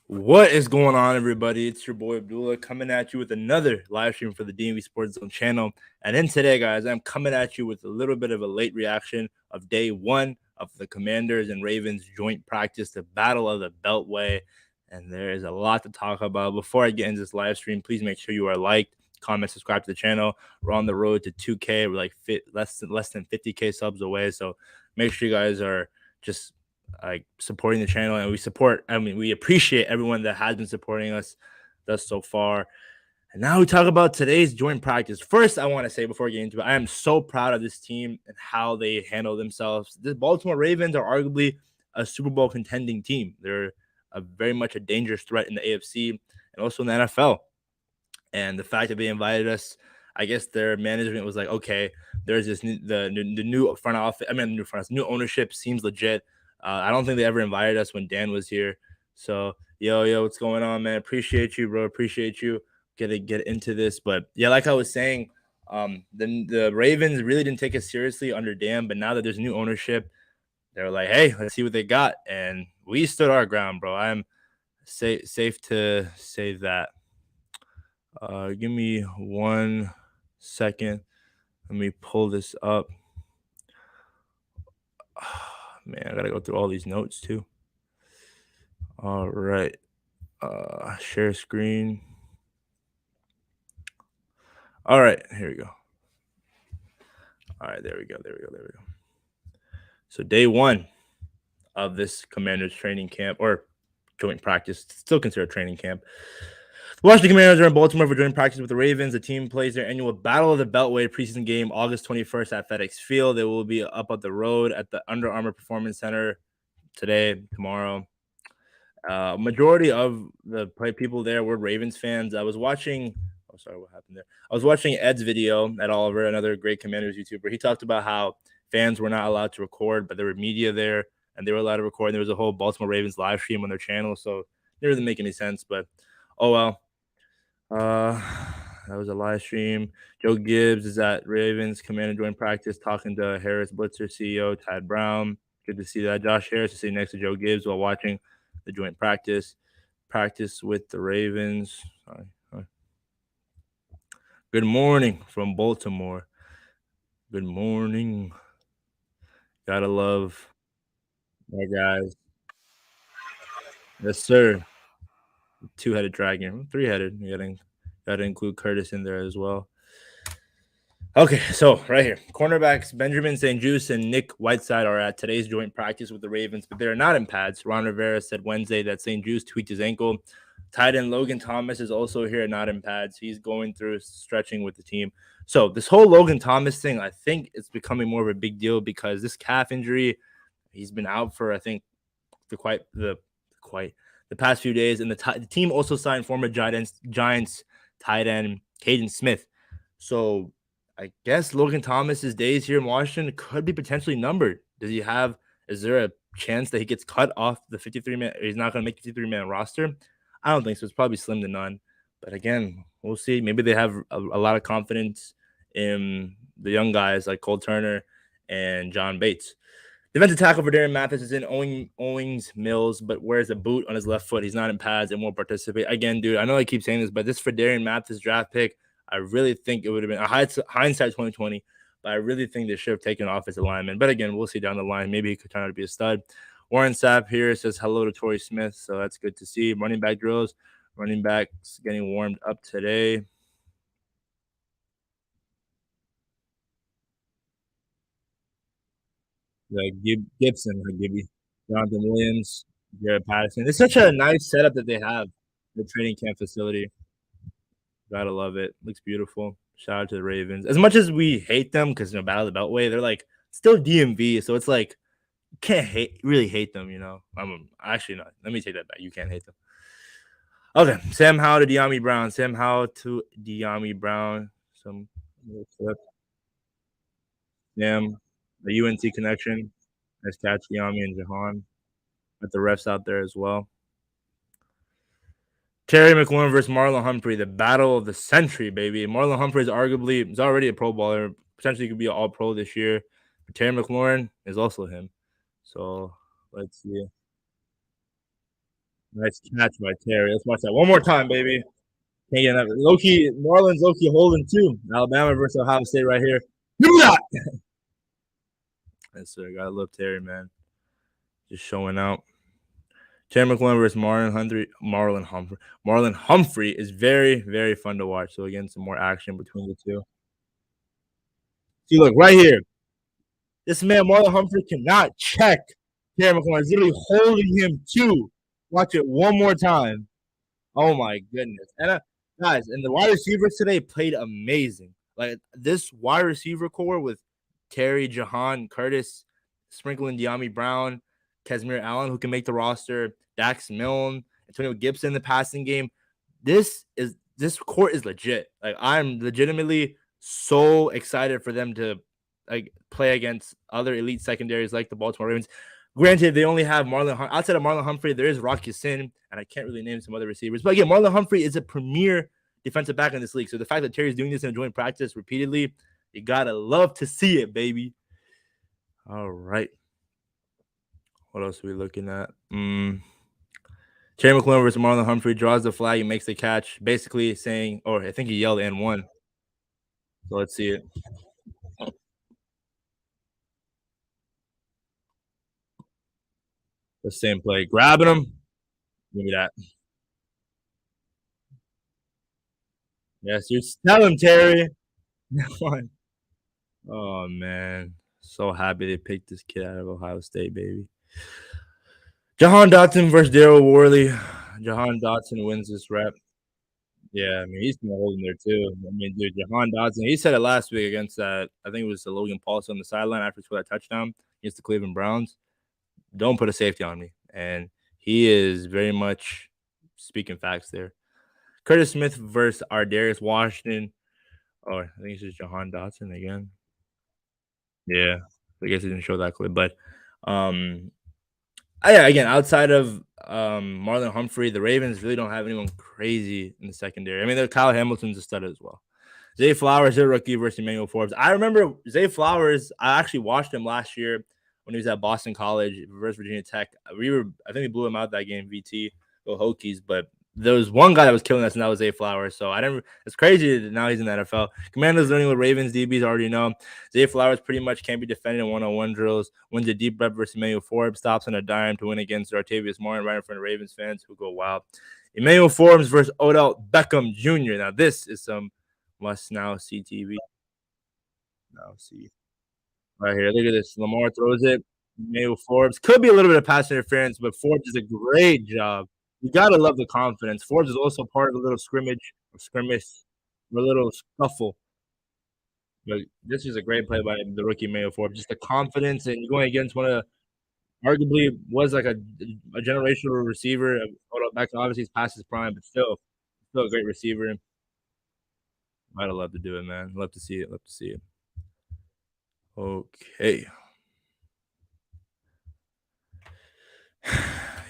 What is going on, everybody? It's your boy Abdullah coming at you with another live stream for the DMVSportsZone channel. And then today, guys, I'm coming at you with a little bit of a late reaction of day one of the Commanders and Ravens joint practice, the Battle of the Beltway. And there is a lot to talk about. Before I get into this live stream, please make sure you are liked, comment, subscribe to the channel. We're on the road to 2K. We're like less than 50K subs away. So make sure you guys are just like supporting the channel, and we appreciate everyone that has been supporting us thus so far. And now we talk about today's joint practice. First, I want to say before getting into it, I am so proud of this team and how they handle themselves. The Baltimore Ravens are arguably a Super Bowl contending team. They're very much a dangerous threat in the AFC and also in the NFL. And the fact that they invited us, I guess their management was like, okay, there's the new front office. I mean, the new front office, new ownership seems legit. I don't think they ever invited us when Dan was here. So, yo, what's going on, man? Appreciate you, bro. Appreciate you. Get into this, but yeah, like I was saying, the Ravens really didn't take it seriously under Dan, but now that there's new ownership, they're like, hey, let's see what they got, and we stood our ground, bro. I'm safe to say that. Give me 1 second. Let me pull this up. Man, I gotta go through all these notes too. All right. Share screen. All right, here we go. All right, there we go. So day one of this Commanders training camp or joint practice, still considered training camp. The Washington Commanders are in Baltimore for joint practice with the Ravens. The team plays their annual Battle of the Beltway preseason game August 21st at FedEx Field. They will be up at the road at the Under Armour Performance Center today, tomorrow. Majority of the people there were Ravens fans. I was watching. Oh, sorry, what happened there? I was watching Ed's video at Oliver, another great Commanders YouTuber. He talked about how fans were not allowed to record, but there were media there and they were allowed to record. And there was a whole Baltimore Ravens live stream on their channel, so it didn't really make any sense. But oh well. Uh, that was a live stream. Joe Gibbs is at Ravens Commander joint practice talking to Harris Blitzer CEO Tad Brown. Good to see that. Josh Harris is sitting next to Joe Gibbs while watching the joint practice. Practice with the Ravens. Sorry. Good morning from Baltimore. Good morning. Gotta love my guys. Yes, sir. Two-headed dragon. Three-headed. You gotta include Curtis in there as well. Okay, so right here, cornerbacks Benjamin St-Juste and Nick Whiteside are at today's joint practice with the Ravens, but they're not in pads. Ron Rivera said Wednesday that St-Juste tweaked his ankle. Tight end Logan Thomas is also here, not in pads. He's going through stretching with the team. So this whole Logan Thomas thing, I think it's becoming more of a big deal because this calf injury, he's been out for I think the past few days, and the team also signed former Giants tight end Caden Smith. So I guess Logan Thomas's days here in Washington could be potentially numbered. Is there a chance that he gets cut off the 53 man? He's not going to make the 53-man roster. I don't think so. It's probably slim to none. But again, we'll see. Maybe they have a lot of confidence in the young guys like Cole Turner and John Bates. Defensive tackle for Darren Mathis is in Owings Mills, but wears a boot on his left foot. He's not in pads and won't participate. Again, dude, I know I keep saying this, but this for Darren Mathis draft pick, I really think it would have been a hindsight 2020, but I really think they should have taken offensive lineman. But again, we'll see down the line. Maybe he could turn out to be a stud. Warren Sapp here says hello to Torrey Smith, so that's good to see. Running back drills, running backs getting warmed up today. Gibson, Gibby, Jonathan Williams, Jared Patterson. It's such a nice setup that they have, the training camp facility. Gotta love it. Looks beautiful. Shout out to the Ravens. As much as we hate them because Battle of the Beltway, they're like still DMV, so it's like you can't really hate them. I'm actually not. Let me take that back. You can't hate them. Okay, Sam Howell to De'Ami Brown. Sam Howell to De'Ami Brown. Some clip. Sam, the UNC connection. Nice catch, De'Ami and Jahan. Got the refs out there as well. Terry McLaurin versus Marlon Humphrey, the battle of the century, baby. Marlon Humphrey is already a Pro Bowler. Potentially could be an All Pro this year. But Terry McLaurin is also him. So let's see. Nice catch by Terry. Let's watch that one more time, baby. Can't get enough. Low-key, Marlins low-key holding too. Alabama versus Ohio State right here. Give me that. Yes, sir. Gotta love Terry, man. Just showing out. Terry McLaurin versus Marlon Humphrey is very, very fun to watch. So again, some more action between the two. See, look right here. This man, Marlon Humphrey, cannot check Terry McLaurin. He's literally holding him too. Watch it one more time. Oh my goodness. And guys, and the wide receivers today played amazing. Like this wide receiver core with Terry, Jahan, Curtis, Sprinkling, De'Ami Brown, Casimir Allen, who can make the roster, Dax Milne, Antonio Gibson in the passing game. This court is legit. Like I'm legitimately so excited for them to like play against other elite secondaries like the Baltimore Ravens. Granted, they only have outside of Marlon Humphrey, there is Rocky Sin, and I can't really name some other receivers. But again, Marlon Humphrey is a premier defensive back in this league. So the fact that Terry's doing this in joint practice repeatedly, you gotta love to see it, baby. All right. What else are we looking at? Terry McLaurin versus Marlon Humphrey draws the flag and makes the catch, basically saying, or I think he yelled and won. So let's see it. The same play. Grabbing him. Give me that. Yes, you tell him, Terry. Oh man, so happy they picked this kid out of Ohio State, baby. Jahan Dotson versus Daryl Worley. Jahan Dotson wins this rep. Yeah, I mean he's gonna hold him there too. I mean, dude, Jahan Dotson. He said it last week against that. I think it was the Logan Paulson on the sideline after he scored that touchdown against the Cleveland Browns. Don't put a safety on me, and he is very much speaking facts there. Curtis Smith versus Ardarius Washington. Oh, I think it's just Jahan Dotson again. Yeah, I guess it didn't show that clip, but um, yeah, again, outside of Marlon Humphrey, the Ravens really don't have anyone crazy in the secondary. I mean, Kyle Hamilton's a stud as well. Zay Flowers, a rookie versus Emmanuel Forbes. I remember Zay Flowers. I actually watched him last year when he was at Boston College versus Virginia Tech. I think we blew him out that game. VT, go Hokies. But there was one guy that was killing us, and that was Zay Flowers. So I didn't. It's crazy that now he's in the NFL. Commanders learning what Ravens DBs already know. Zay Flowers pretty much can't be defended in one-on-one drills. Wins a deep rep versus Emmanuel Forbes. Stops on a dime to win against Artavius Martin right in front of Ravens fans who go wild. Emmanuel Forbes versus Odell Beckham Jr. Now this is some must now see TV. Now see right here. Look at this. Lamar throws it. Emmanuel Forbes could be a little bit of pass interference, but Forbes does a great job. You gotta love the confidence. Forbes is also part of a little skirmish, a little scuffle. But this is a great play by the rookie Emmanuel Forbes. Just the confidence and going against one of arguably was like a generational receiver. Back to obviously he's past his prime, but still a great receiver. I'd love to do it, man. Love to see it. Love to see it. Okay.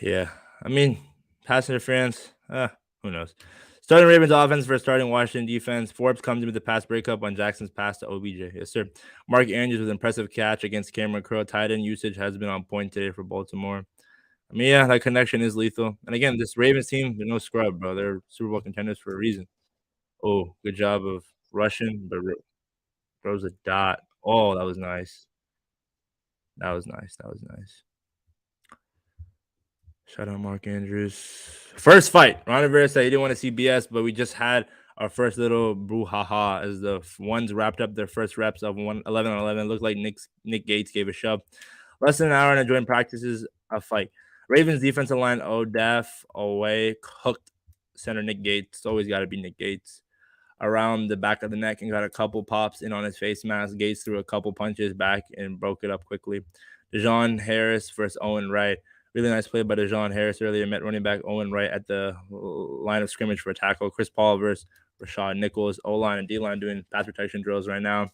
Yeah. I mean, pass interference, who knows? Starting Ravens offense versus starting Washington defense. Forbes comes in with the pass breakup on Jackson's pass to OBJ. Yes, sir. Mark Andrews with an impressive catch against Cameron Crowe. Tight end usage has been on point today for Baltimore. I mean, yeah, that connection is lethal. And again, this Ravens team, they're no scrub, bro. They're Super Bowl contenders for a reason. Oh, good job of rushing, but throws a dot. Oh, that was nice. That was nice. That was nice. Shout out Mark Andrews. First fight. Ron Rivera said he didn't want to see BS, but we just had our first little brouhaha as the ones wrapped up their first reps of 11 on 11. Looked like Nick Gates gave a shove. Less than an hour and a joint practices, a fight. Ravens defensive line, Odef away, cooked center Nick Gates. Always got to be Nick Gates. Around the back of the neck and got a couple pops in on his face mask. Gates threw a couple punches back and broke it up quickly. Dejon Harris versus Owen Wright. Really nice play by Dejon Harris earlier. Met running back Owen Wright at the line of scrimmage for a tackle. Chris Paul versus Rashad Nichols. O-line and D-line doing pass protection drills right now.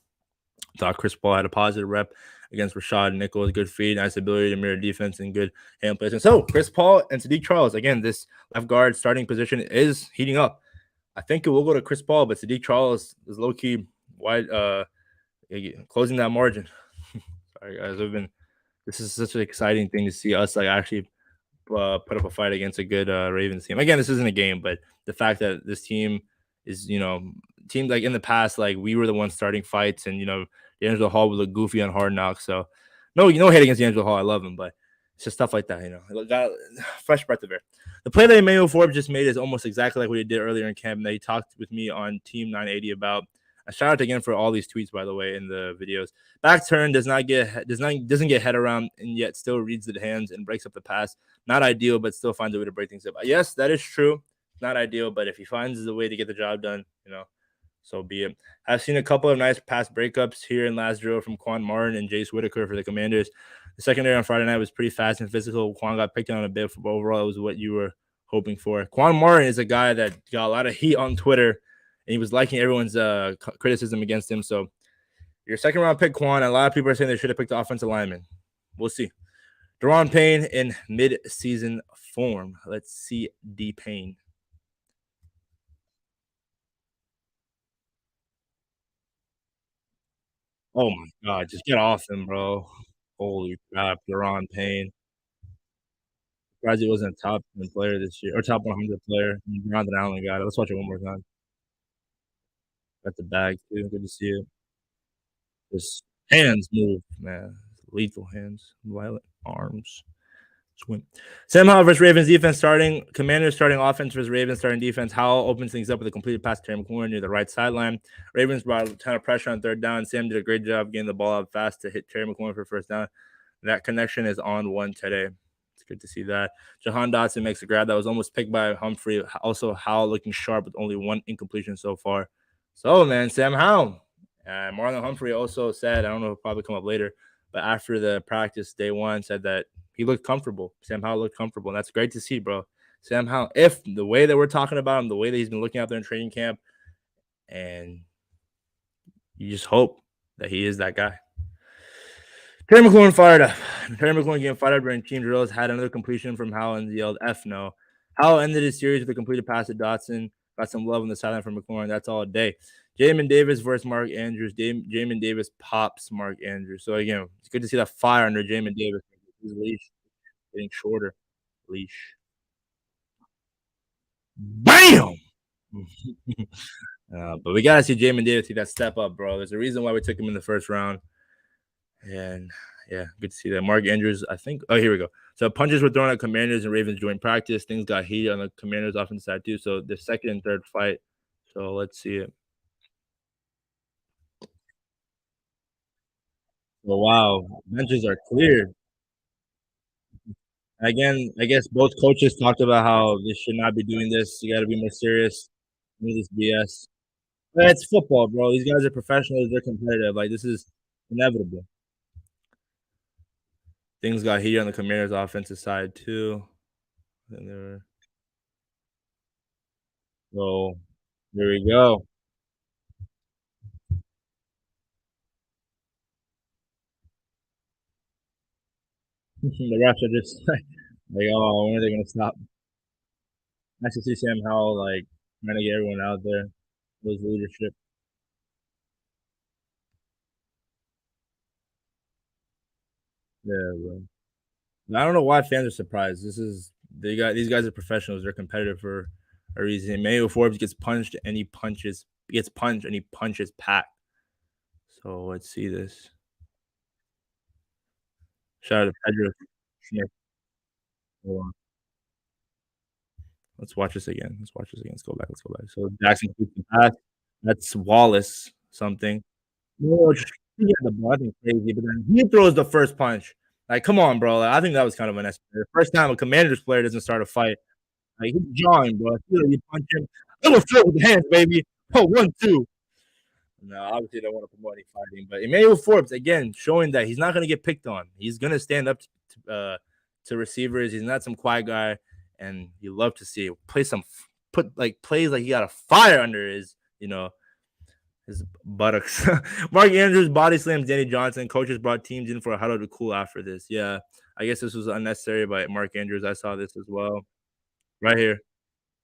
Thought Chris Paul had a positive rep against Rashad Nichols. Good feed, nice ability to mirror defense, and good hand placement. So Chris Paul and Sadiq Charles, again, this left guard starting position is heating up. I think it will go to Chris Paul, but Sadiq Charles is low-key wide, closing that margin. Sorry, guys. This is such an exciting thing to see us like actually put up a fight against a good Ravens team. Again, this isn't a game, but the fact that this team is, teams like in the past, like we were the ones starting fights, and D'Angelo Hall was a goofy on Hard Knocks. So no hate against D'Angelo Hall. I love him, but it's just stuff like that. Got fresh breath of air. The play that Emmanuel Forbes just made is almost exactly like what he did earlier in camp. And that he talked with me on Team 980 about. A shout out again for all these tweets, by the way, in the videos. Back turn doesn't get head around and yet still reads the hands and breaks up the pass. Not ideal, but still finds a way to break things up. Yes, that is true. Not ideal, but if he finds a way to get the job done, so be it. I've seen a couple of nice pass breakups here in last drill from Quan Martin and Jace Whitaker for the Commanders. The secondary on Friday night was pretty fast and physical. Quan got picked on a bit, but overall, it was what you were hoping for. Quan Martin is a guy that got a lot of heat on Twitter, and he was liking everyone's criticism against him. So your second round pick, Quan, a lot of people are saying they should have picked the offensive lineman. We'll see. Deron Payne in mid-season form. Let's see D Payne. Oh my god, just get off him, bro. Holy crap, Deron Payne. Surprised he wasn't a top 10 player this year or top 100 player. Brandon Allen got it. Let's watch it one more time. Got the bag too. Good to see it. His hands move, man. Lethal hands, violent arms. Swim. Sam Howell versus Ravens defense starting. Commanders starting offense versus Ravens starting defense. Howell opens things up with a completed pass to Terry McLaurin near the right sideline. Ravens brought a ton of pressure on third down. Sam did a great job getting the ball out fast to hit Terry McLaurin for first down. That connection is on one today. It's good to see that. Jahan Dotson makes a grab that was almost picked by Humphrey. Also, Howell looking sharp with only one incompletion so far. So, man, Sam Howell. Marlon Humphrey also said, I don't know, it'll probably come up later, but after the practice day one, said that he looked comfortable. Sam Howell looked comfortable, and that's great to see, bro. Sam Howell, if the way that we're talking about him, the way that he's been looking out there in training camp, and you just hope that he is that guy. Terry McLaurin fired up. Terry McLaurin getting fired up during team drills had another completion from Howell and yelled F no. Howell ended his series with a completed pass to Dotson. Got some love on the sideline from McLaurin. That's all day. Jamin Davis versus Mark Andrews. Jamin Davis pops Mark Andrews. So again, it's good to see that fire under Jamin Davis. His leash getting shorter. Leash. Bam! But we gotta see Jamin Davis see that step up, bro. There's a reason why we took him in the first round. And yeah, good to see that. Mark Andrews, I think. Oh, here we go. So punches were thrown at Commanders and Ravens joint practice. Things got heated on the Commanders offensive side too. So the second and third fight. So let's see it. Oh wow, benches are cleared. Again, I guess both coaches talked about how they should not be doing this. You got to be more serious. This BS. But it's football, bro. These guys are professionals. They're competitive. Like this is inevitable. Things got heated on the Commanders' offensive side too. And they're so there we go. The refs are just like, oh, when are they gonna stop? Nice to see Sam Howell like trying to get everyone out there. Those leadership. Yeah, bro. I don't know why fans are surprised. These guys are professionals. They're competitive for a reason. Emmanuel Forbes gets punched and he punches Pat. So let's see this. Shout out to Pedro Smith. Hold on. Let's watch this again. Let's watch this again. Let's go back. Let's go back. So Jackson keeps the pass. That's Wallace something. No, he got the ball. I think crazy, but then he throws the first punch. Like, come on, bro. Like, I think that was kind of unnecessary. First time a Commanders player doesn't start a fight. Like he's jawing, bro. I feel like you punch him. Little foot with the hands, baby. Oh, 1-2. No, obviously they want to promote any fighting, but Emmanuel Forbes again showing that he's not going to get picked on. He's going to stand up to receivers. He's not some quiet guy, and you love to see it. Put like plays like he got a fire under his buttocks. Mark Andrews body slams Danny Johnson. Coaches brought teams in for a huddle to cool after this. Yeah, I guess this was unnecessary by Mark Andrews. I saw this as well right here.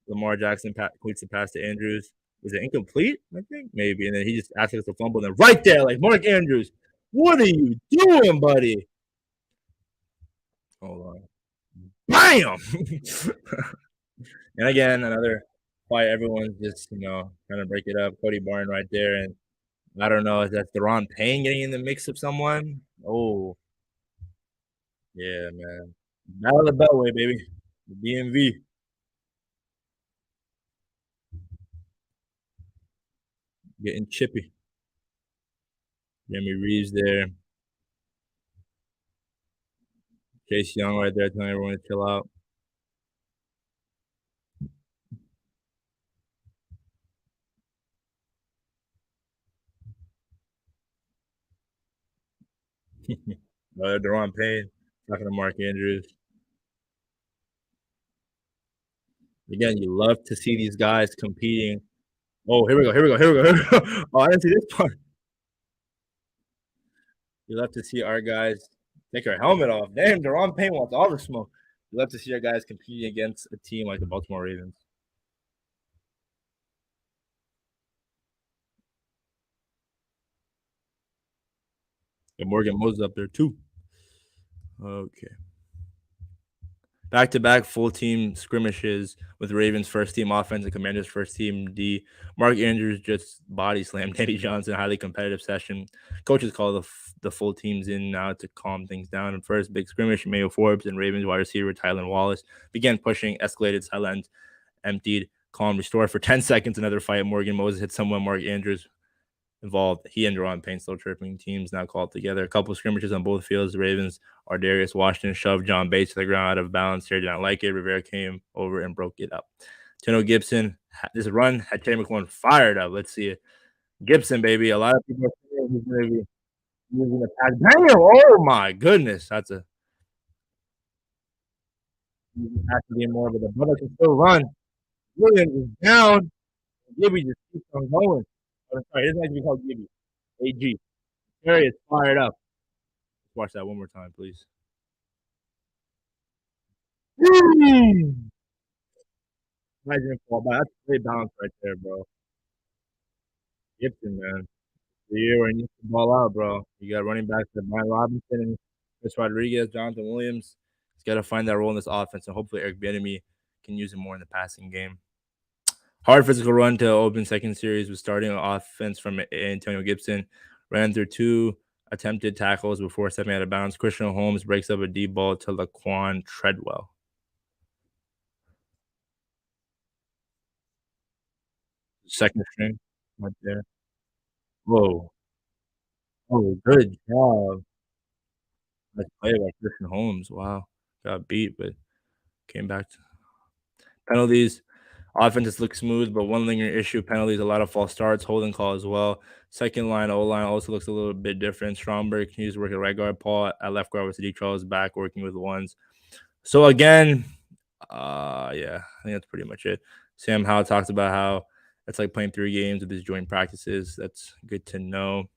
Lamar Jackson completes the pass to Andrews. Was it incomplete? I think maybe. And then he just asked us to fumble. And then right there, like Mark Andrews, what are you doing, buddy? Hold on. Bam! And again, another fight. Everyone's just trying to break it up. Cody Barn right there, and I don't know. Is that Deron Payne getting in the mix of someone? Oh yeah, man. Battle of the Beltway, baby. The DMV getting chippy. Jeremy Reeves there. Chase Young right there telling everyone to chill out. Deron Payne talking to Mark Andrews. Again, you love to see these guys competing. Oh, here we go. Here we go. Here we go. Here we go. Oh, I didn't see this part. You love to see our guys take our helmet off. Damn, Deron Payne wants all the smoke. You love to see our guys competing against a team like the Baltimore Ravens. And Morgan Moses up there too. Okay. Back-to-back full team skirmishes with Ravens first team offense and Commanders first team D. Mark Andrews just body slammed Danny Johnson, highly competitive session. Coaches call the full teams in now to calm things down. And first big scrimmage, Mayo Forbes and Ravens wide receiver Tylan Wallace began pushing, escalated, sidelined, emptied, calm, restored for 10 seconds. Another fight. Morgan Moses hit someone. Mark Andrews involved. He and Deron Payne still chirping. Teams now called together. A couple of scrimmages on both fields. The Ravens, Ardarius Washington shoved John Bates to the ground out of bounds. Terry did not like it. Rivera came over and broke it up. Tino Gibson, this run had Terry McLaurin fired up. Let's see it. Gibson, baby. A lot of people are saying he's going to be using the pass. Damn! Oh my goodness, that's a has to be more, but the brother can still run. Williams is down. Gibby just keeps on going. Oh, sorry, it doesn't like to be called Gibby. AG. Terry is fired up. Let's watch that one more time, please. Mm. Imagine fall back. That's great balance right there, bro. Gibson, man. The year where he needs to ball out, bro. You got running backs like Brian Robinson and Chris Rodriguez, Jonathan Williams. He's got to find that role in this offense, and hopefully Eric Bieniemy can use him more in the passing game. Hard physical run to open second series with starting offense from Antonio Gibson. Ran through two attempted tackles before stepping out of bounds. Christian Holmes breaks up a deep ball to Laquan Treadwell. Second string right there. Whoa. Oh, good job. Nice play by Christian Holmes. Wow. Got beat, but came back to penalties. Offenses look smooth, but one lingering issue penalties, a lot of false starts, holding call as well. Second line, O line also looks a little bit different. Stromberg continues to work at right guard. Paul at left guard with Sadiq Charles back working with ones. So again, yeah, I think that's pretty much it. Sam Howell talks about how it's like playing 3 games with his joint practices. That's good to know.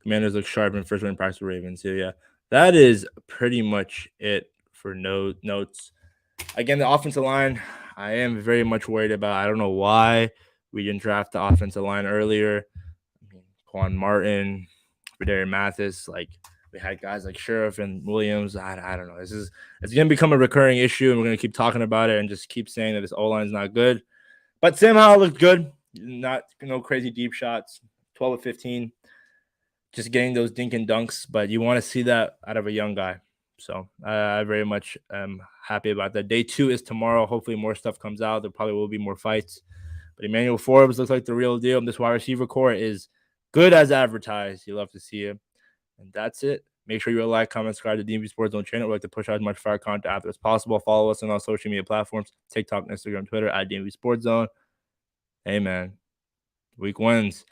Commanders look sharp in first round practice with Ravens. So yeah, that is pretty much it for notes. Again, the offensive line, I am very much worried about. I don't know why we didn't draft the offensive line earlier. I mean, Quan Martin, Fedarian Mathis, like we had guys like Sheriff and Williams. I don't know. It's gonna become a recurring issue, and we're gonna keep talking about it and just keep saying that this O line is not good. But Sam Howell looked good. Not crazy deep shots. 12 of 15. Just getting those dink and dunks, but you want to see that out of a young guy. So I very much am happy about that. Day 2 is tomorrow. Hopefully more stuff comes out. There probably will be more fights. But Emmanuel Forbes looks like the real deal. This wide receiver core is good as advertised. You love to see it. And that's it. Make sure you like, comment, subscribe to DMV Sports Zone channel. We like to push out as much fire content after as possible. Follow us on all social media platforms, TikTok, Instagram, Twitter, at DMV Sports Zone. Hey, man. Week 1's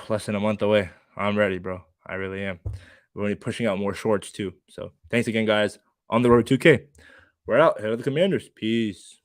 less than a month away. I'm ready, bro. I really am. We're only pushing out more shorts too. So thanks again, guys. On the road 2K. We're out. Head of the Commanders. Peace.